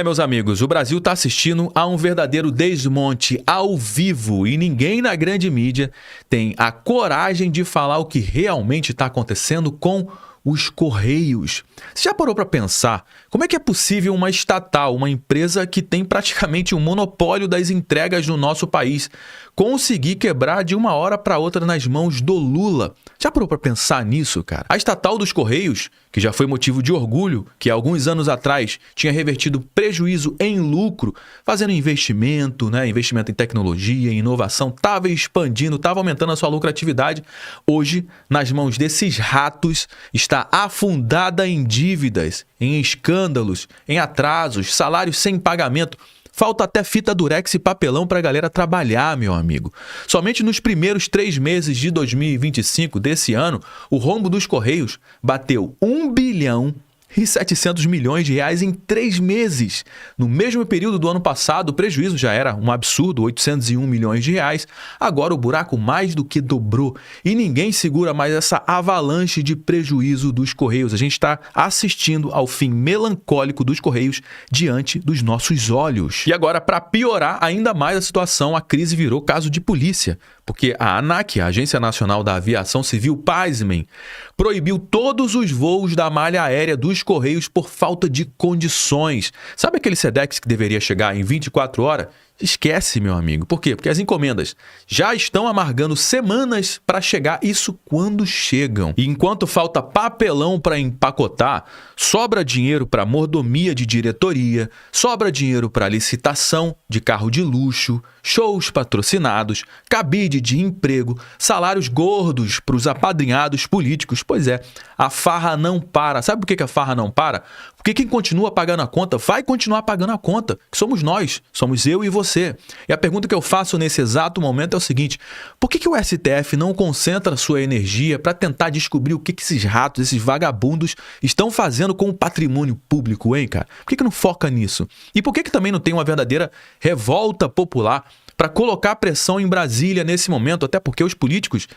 Meus amigos, o Brasil está assistindo a um verdadeiro desmonte ao vivo e ninguém na grande mídia tem a coragem de falar o que realmente está acontecendo com os Correios. Você já parou para pensar como é que é possível uma estatal, uma empresa que tem praticamente um monopólio das entregas no nosso país, conseguir quebrar de uma hora para outra nas mãos do Lula? Já parou para pensar nisso, cara? A estatal dos Correios, que já foi motivo de orgulho, que há alguns anos atrás tinha revertido prejuízo em lucro, fazendo investimento em tecnologia, em inovação, estava expandindo, estava aumentando a sua lucratividade. Hoje, nas mãos desses ratos, está afundada em dívidas, em escândalos, em atrasos, salários sem pagamento. Falta até fita durex e papelão para a galera trabalhar, meu amigo. Somente nos primeiros 3 meses de 2025 desse ano, o rombo dos Correios bateu 1 bilhão e 700 milhões de reais em 3 meses. No mesmo período do ano passado, o prejuízo já era um absurdo, 801 milhões de reais. Agora o buraco mais do que dobrou e ninguém segura mais essa avalanche de prejuízo dos Correios. A gente está assistindo ao fim melancólico dos Correios diante dos nossos olhos. E agora, para piorar ainda mais a situação, a crise virou caso de polícia, porque a ANAC, a Agência Nacional da Aviação Civil, pasmem, proibiu todos os voos da malha aérea dos Correios por falta de condições. Sabe aquele SEDEX que deveria chegar em 24 horas? Esquece, meu amigo. Por quê? Porque as encomendas já estão amargando semanas para chegar, isso quando chegam. E enquanto falta papelão para empacotar, sobra dinheiro para mordomia de diretoria, sobra dinheiro para licitação de carro de luxo, shows patrocinados, cabide de emprego, salários gordos para os apadrinhados políticos. Pois é, a farra não para. Sabe por que a farra não para? Porque quem continua pagando a conta vai continuar pagando a conta, que somos nós, somos eu e você. E a pergunta que eu faço nesse exato momento é o seguinte: por que o STF não concentra sua energia para tentar descobrir o que esses ratos, esses vagabundos estão fazendo com o patrimônio público, hein, cara? Por que não foca nisso? E por que também não tem uma verdadeira revolta popular para colocar pressão em Brasília nesse momento? Até porque os políticos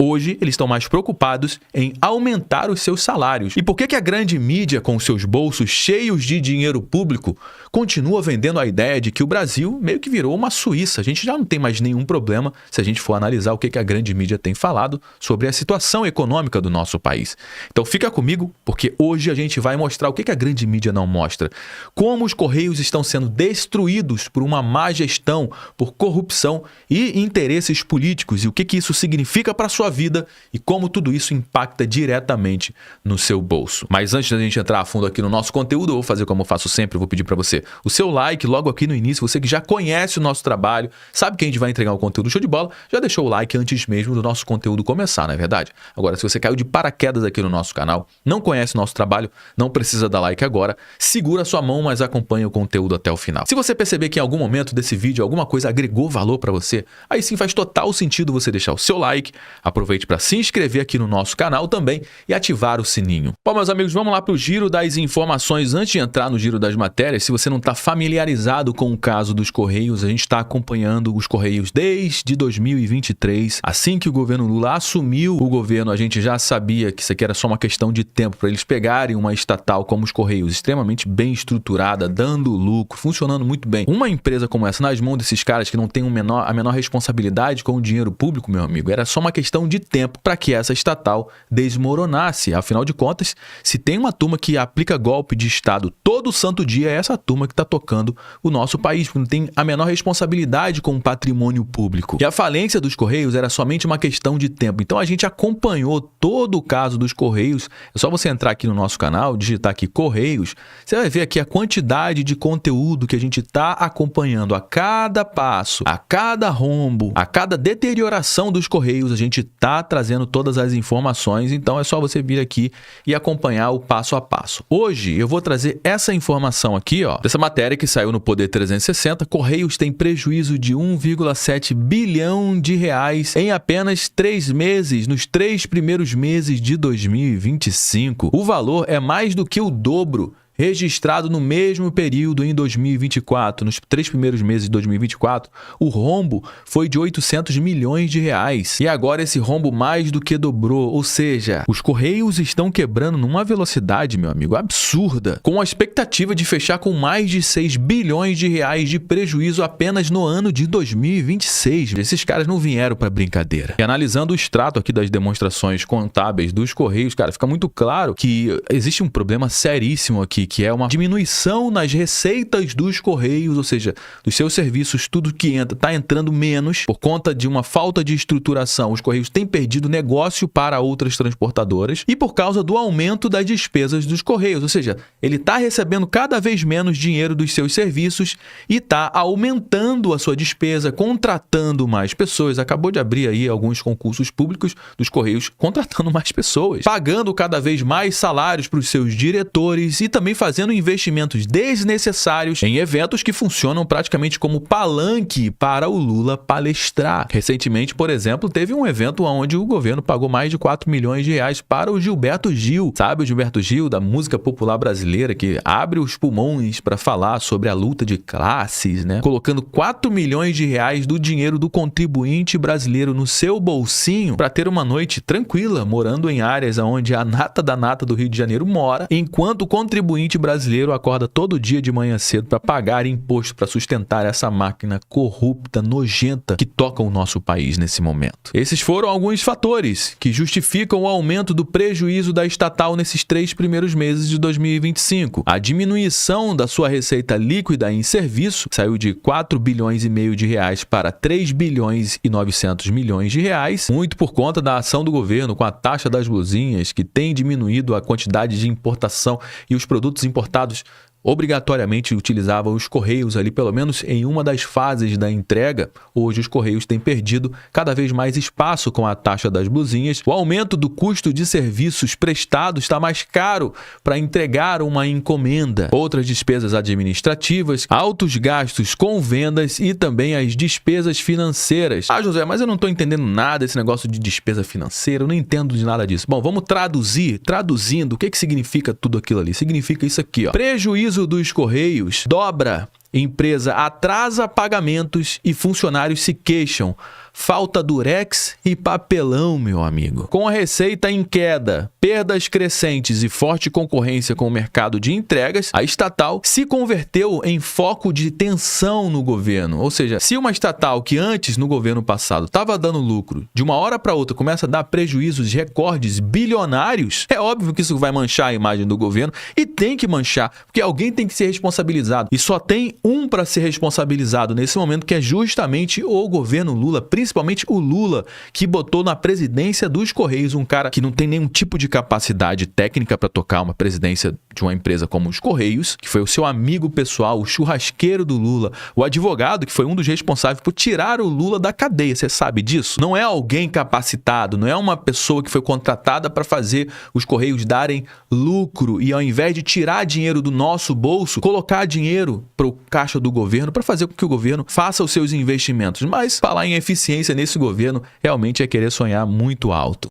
hoje eles estão mais preocupados em aumentar os seus salários. E por que a grande mídia, com seus bolsos cheios de dinheiro público, continua vendendo a ideia de que o Brasil meio que virou uma Suíça? A gente já não tem mais nenhum problema se a gente for analisar o que a grande mídia tem falado sobre a situação econômica do nosso país. Então fica comigo, porque hoje a gente vai mostrar o que a grande mídia não mostra. Como os Correios estão sendo destruídos por uma má gestão, por corrupção e interesses políticos, e o que isso significa para a sua vida e como tudo isso impacta diretamente no seu bolso. Mas antes da gente entrar a fundo aqui no nosso conteúdo, eu vou fazer como eu faço sempre, eu vou pedir para você o seu like logo aqui no início. Você que já conhece o nosso trabalho, sabe que a gente vai entregar um conteúdo show de bola, já deixou o like antes mesmo do nosso conteúdo começar, não é verdade? Agora, se você caiu de paraquedas aqui no nosso canal, não conhece o nosso trabalho, não precisa dar like agora, segura sua mão, mas acompanha o conteúdo até o final. Se você perceber que em algum momento desse vídeo alguma coisa agregou valor para você, aí sim faz total sentido você deixar o seu like. Aproveite para se inscrever aqui no nosso canal também e ativar o sininho. Bom, meus amigos, vamos lá para o giro das informações. Antes de entrar no giro das matérias, se você não está familiarizado com o caso dos Correios, a gente está acompanhando os Correios desde 2023. Assim que o governo Lula assumiu o governo, a gente já sabia que isso aqui era só uma questão de tempo para eles pegarem uma estatal como os Correios, extremamente bem estruturada, dando lucro, funcionando muito bem. Uma empresa como essa, nas mãos desses caras que não tem a menor responsabilidade com o dinheiro público, meu amigo, era só uma questão de tempo para que essa estatal desmoronasse. Afinal de contas, se tem uma turma que aplica golpe de Estado todo santo dia, é essa turma que está tocando o nosso país, porque não tem a menor responsabilidade com o patrimônio público. E a falência dos Correios era somente uma questão de tempo. Então a gente acompanhou todo o caso dos Correios. É só você entrar aqui no nosso canal, digitar aqui Correios, você vai ver aqui a quantidade de conteúdo que a gente está acompanhando a cada passo, a cada rombo, a cada deterioração dos Correios. A gente está trazendo todas as informações, então é só você vir aqui e acompanhar o passo a passo. Hoje eu vou trazer essa informação aqui, ó, dessa matéria que saiu no Poder 360. Correios tem prejuízo de 1,7 bilhão de reais em apenas 3 meses, nos 3 primeiros meses de 2025. O valor é mais do que o dobro registrado no mesmo período em 2024. Nos 3 primeiros meses de 2024, o rombo foi de 800 milhões de reais. E agora esse rombo mais do que dobrou, ou seja, os Correios estão quebrando numa velocidade, meu amigo, absurda, com a expectativa de fechar com mais de 6 bilhões de reais de prejuízo apenas no ano de 2026. Esses caras não vieram para brincadeira. E analisando o extrato aqui das demonstrações contábeis dos Correios, cara, fica muito claro que existe um problema seríssimo aqui, que é uma diminuição nas receitas dos Correios, ou seja, dos seus serviços, tudo que entra, está entrando menos por conta de uma falta de estruturação. Os Correios têm perdido negócio para outras transportadoras e por causa do aumento das despesas dos Correios, ou seja, ele está recebendo cada vez menos dinheiro dos seus serviços e está aumentando a sua despesa, contratando mais pessoas. Acabou de abrir aí alguns concursos públicos dos Correios contratando mais pessoas, pagando cada vez mais salários para os seus diretores e também fazendo investimentos desnecessários em eventos que funcionam praticamente como palanque para o Lula palestrar. Recentemente, por exemplo, teve um evento onde o governo pagou mais de 4 milhões de reais para o Gilberto Gil. Sabe o Gilberto Gil, da música popular brasileira, que abre os pulmões para falar sobre a luta de classes, né? Colocando 4 milhões de reais do dinheiro do contribuinte brasileiro no seu bolsinho para ter uma noite tranquila, morando em áreas onde a nata da nata do Rio de Janeiro mora, enquanto o contribuinte brasileiro acorda todo dia de manhã cedo para pagar imposto para sustentar essa máquina corrupta, nojenta que toca o nosso país nesse momento. Esses foram alguns fatores que justificam o aumento do prejuízo da estatal nesses 3 primeiros meses de 2025. A diminuição da sua receita líquida em serviço saiu de 4 bilhões e meio de reais para 3 bilhões e 900 milhões de reais, muito por conta da ação do governo com a taxa das blusinhas, que tem diminuído a quantidade de importação e os produtos importados obrigatoriamente utilizavam os Correios ali, pelo menos em uma das fases da entrega. Hoje os Correios têm perdido cada vez mais espaço com a taxa das blusinhas. O aumento do custo de serviços prestados está mais caro para entregar uma encomenda. Outras despesas administrativas, altos gastos com vendas e também as despesas financeiras. Ah, José, mas eu não estou entendendo nada desse negócio de despesa financeira, eu não entendo de nada disso. Bom, vamos traduzir. Traduzindo, o que significa tudo aquilo ali? Significa isso aqui, ó. Prejuízo dos Correios dobra, empresa atrasa pagamentos e funcionários se queixam. Falta durex e papelão, meu amigo. Com a receita em queda, perdas crescentes e forte concorrência com o mercado de entregas, a estatal se converteu em foco de tensão no governo. Ou seja, se uma estatal que antes, no governo passado, estava dando lucro, de uma hora para outra começa a dar prejuízos recordes bilionários, é óbvio que isso vai manchar a imagem do governo e tem que manchar, porque alguém tem que ser responsabilizado. E só tem um para ser responsabilizado nesse momento, que é justamente o governo Lula, principalmente o Lula, que botou na presidência dos Correios um cara que não tem nenhum tipo de capacidade técnica para tocar uma presidência de uma empresa como os Correios, que foi o seu amigo pessoal, o churrasqueiro do Lula, o advogado que foi um dos responsáveis por tirar o Lula da cadeia. Você sabe disso? Não é alguém capacitado, não é uma pessoa que foi contratada para fazer os Correios darem lucro e, ao invés de tirar dinheiro do nosso bolso, colocar dinheiro para o caixa do governo para fazer com que o governo faça os seus investimentos. Mas falar em eficiência nesse governo realmente é querer sonhar muito alto.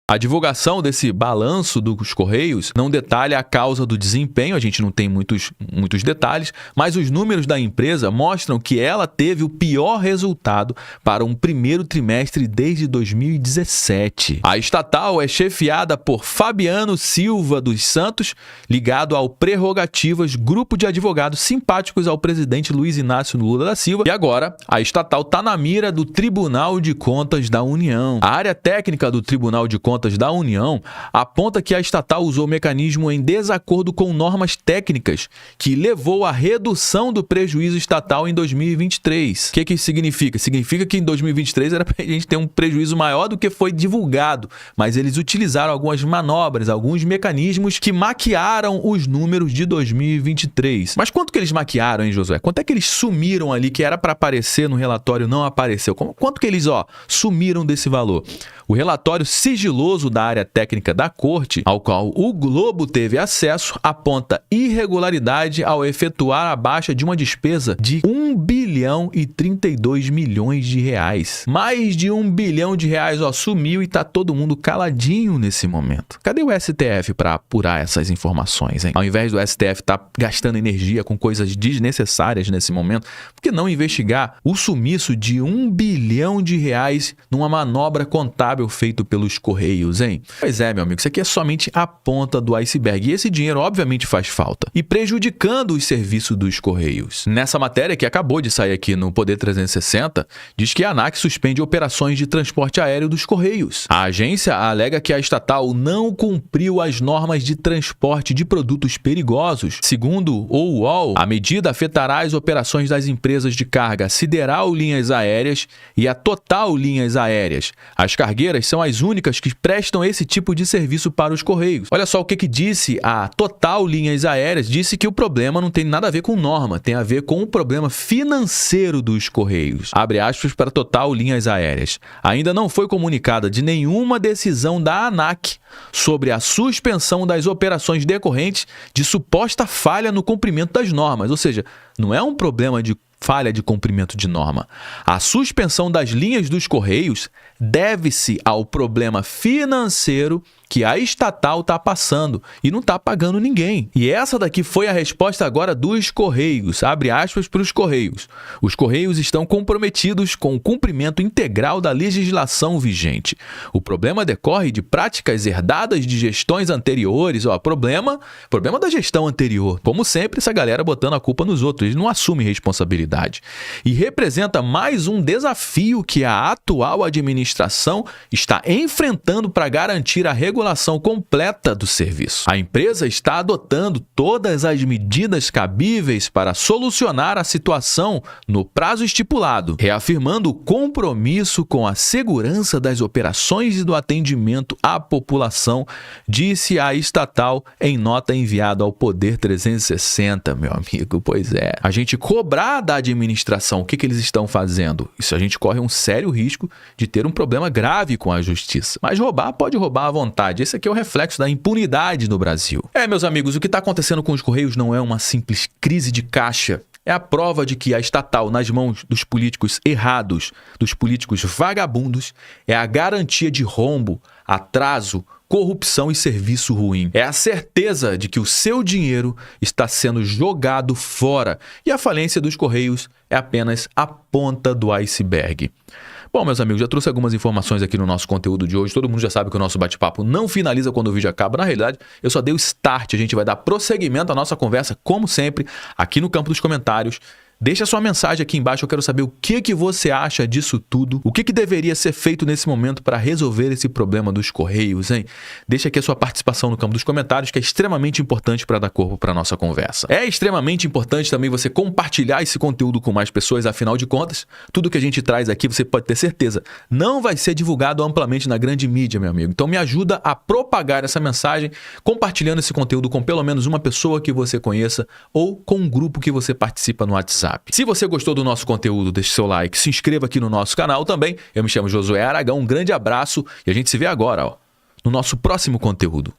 A divulgação desse balanço dos Correios não detalha a causa do desempenho, a gente não tem muitos detalhes, mas os números da empresa mostram que ela teve o pior resultado para um primeiro trimestre desde 2017. A estatal é chefiada por Fabiano Silva dos Santos, ligado ao Prerrogativas, grupo de advogados simpáticos ao presidente Luiz Inácio Lula da Silva, e agora a estatal está na mira do Tribunal de Contas da União. A área técnica do Tribunal de Contas da União aponta que a estatal usou o mecanismo em desacordo com normas técnicas, que levou à redução do prejuízo estatal em 2023. O que isso significa? Significa que em 2023 era para a gente ter um prejuízo maior do que foi divulgado, mas eles utilizaram algumas manobras, alguns mecanismos que maquiaram os números de 2023. Mas quanto que eles maquiaram, hein, Josué? Quanto é que eles sumiram ali, que era para aparecer no relatório, não apareceu? Quanto que eles sumiram desse valor? O relatório sigiloso sigiloso da área técnica da corte, ao qual o Globo teve acesso, aponta irregularidade ao efetuar a baixa de uma despesa de 1 bilhão e 32 milhões de reais. Mais de 1 bilhão de reais, ó, sumiu e tá todo mundo caladinho nesse momento. Cadê o STF para apurar essas informações, hein? Ao invés do STF estar gastando energia com coisas desnecessárias nesse momento, por que não investigar o sumiço de 1 bilhão de reais numa manobra contábil feito pelos Correios, hein? Pois é, meu amigo, isso aqui é somente a ponta do iceberg. E esse dinheiro, obviamente, faz falta. E prejudicando os serviços dos Correios. Nessa matéria que acabou de sair aqui no Poder 360, diz que a ANAC suspende operações de transporte aéreo dos Correios. A agência alega que a estatal não cumpriu as normas de transporte de produtos perigosos. Segundo o UOL, a medida afetará as operações das empresas de carga Sideral Linhas Aéreas e a Total Linhas Aéreas. As cargueiras são as únicas que prestam esse tipo de serviço para os Correios. Olha só o que disse a Total Linhas Aéreas. Disse que o problema não tem nada a ver com norma, tem a ver com o problema financeiro dos Correios. Abre aspas para Total Linhas Aéreas. Ainda não foi comunicada de nenhuma decisão da ANAC sobre a suspensão das operações decorrentes de suposta falha no cumprimento das normas. Ou seja, não é um problema de falha de cumprimento de norma. A suspensão das linhas dos Correios deve-se ao problema financeiro que a estatal está passando e não está pagando ninguém. E essa daqui foi a resposta agora dos Correios. Abre aspas para os Correios. Os Correios estão comprometidos com o cumprimento integral da legislação vigente. O problema decorre de práticas herdadas de gestões anteriores. Ó, problema da gestão anterior. Como sempre, essa galera botando a culpa nos outros. Eles não assumem responsabilidade. E representa mais um desafio que a atual administração está enfrentando para garantir a regulação completa do serviço. A empresa está adotando todas as medidas cabíveis para solucionar a situação no prazo estipulado, reafirmando o compromisso com a segurança das operações e do atendimento à população, disse a estatal em nota enviada ao Poder 360, meu amigo. Pois é. A gente cobrar da administração o que eles estão fazendo, isso a gente corre um sério risco de ter um problema grave com a justiça. Mas roubar pode roubar à vontade. Esse aqui é o reflexo da impunidade no Brasil. Meus amigos, o que está acontecendo com os Correios não é uma simples crise de caixa. É a prova de que a estatal, nas mãos dos políticos errados, dos políticos vagabundos, é a garantia de rombo, atraso, corrupção e serviço ruim. É a certeza de que o seu dinheiro está sendo jogado fora. E a falência dos Correios é apenas a ponta do iceberg. Bom, meus amigos, já trouxe algumas informações aqui no nosso conteúdo de hoje. Todo mundo já sabe que o nosso bate-papo não finaliza quando o vídeo acaba. Na realidade, eu só dei o start. A gente vai dar prosseguimento à nossa conversa, como sempre, aqui no campo dos comentários. Deixa sua mensagem aqui embaixo, eu quero saber o que você acha disso tudo. O que deveria ser feito nesse momento para resolver esse problema dos Correios, hein? Deixa aqui a sua participação no campo dos comentários, que é extremamente importante para dar corpo para a nossa conversa. É extremamente importante também você compartilhar esse conteúdo com mais pessoas, afinal de contas, tudo que a gente traz aqui, você pode ter certeza, não vai ser divulgado amplamente na grande mídia, meu amigo. Então me ajuda a propagar essa mensagem, compartilhando esse conteúdo com pelo menos uma pessoa que você conheça ou com um grupo que você participa no WhatsApp. Se você gostou do nosso conteúdo, deixe seu like, se inscreva aqui no nosso canal também. Eu me chamo Josué Aragão, um grande abraço e a gente se vê agora, ó, no nosso próximo conteúdo.